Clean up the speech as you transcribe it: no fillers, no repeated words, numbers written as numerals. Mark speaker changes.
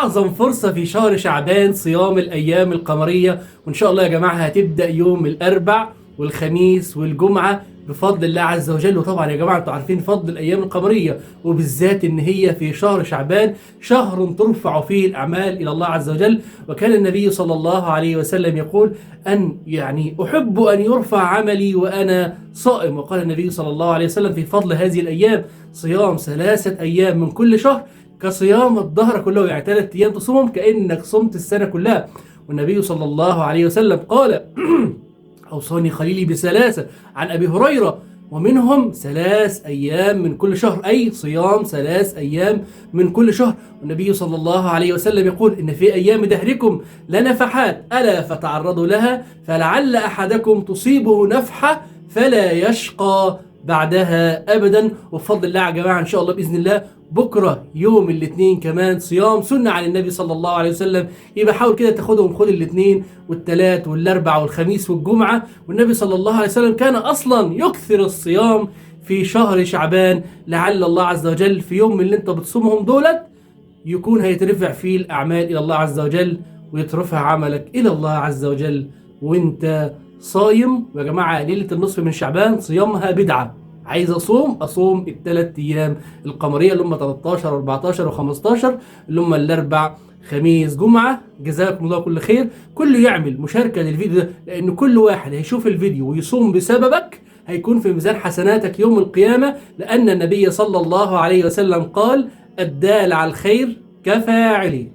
Speaker 1: أعظم فرصة في شهر شعبان صيام الأيام القمرية، وإن شاء الله يا جماعة هتبدأ يوم الأربع والخميس والجمعة بفضل الله عز وجل. وطبعا يا جماعة انتوا عارفين فضل الأيام القمرية، وبالذات إن هي في شهر شعبان، شهر ترفع فيه الأعمال إلى الله عز وجل. وكان النبي صلى الله عليه وسلم يقول أحب أن يرفع عملي وأنا صائم. وقال النبي صلى الله عليه وسلم في فضل هذه الأيام: صيام 3 أيام من كل شهر كصيام الدهر كله، يعني 3 أيام تصومهم كأنك صمت السنة كلها. والنبي صلى الله عليه وسلم قال: أوصاني خليلي ب3 عن أبي هريرة، ومنهم 3 أيام من كل شهر، أي صيام 3 أيام من كل شهر. والنبي صلى الله عليه وسلم يقول: إن في أيام دهركم لنفحات ألا فتعرضوا لها، فلعل أحدكم تصيبه نفحة فلا يشقى بعدها أبدا. وبفضل الله يا جماعة إن شاء الله بإذن الله بكرة يوم الاثنين كمان صيام سنة عن النبي صلى الله عليه وسلم، يبقى حاول كده تاخدهم، خد الاثنين والثلاث والاربع والخميس والجمعة. والنبي صلى الله عليه وسلم كان أصلا يكثر الصيام في شهر شعبان، لعل الله عز وجل في يوم من اللي انت بتصومهم دولت يكون هيترفع فيه الأعمال إلى الله عز وجل، ويترفع عملك إلى الله عز وجل وانت صايم. ويا جماعة ليلة النصف من شعبان صيامها بدعة. عايز أصوم ال3 أيام القمرية اللي هم 13 و14 و15 اللي هم الاربع خميس جمعة. جزاكم الله كل خير. كله يعمل مشاركة للفيديو ده، لأن كل واحد هيشوف الفيديو ويصوم بسببك هيكون في ميزان حسناتك يوم القيامة، لأن النبي صلى الله عليه وسلم قال: الدال على الخير كفاعله.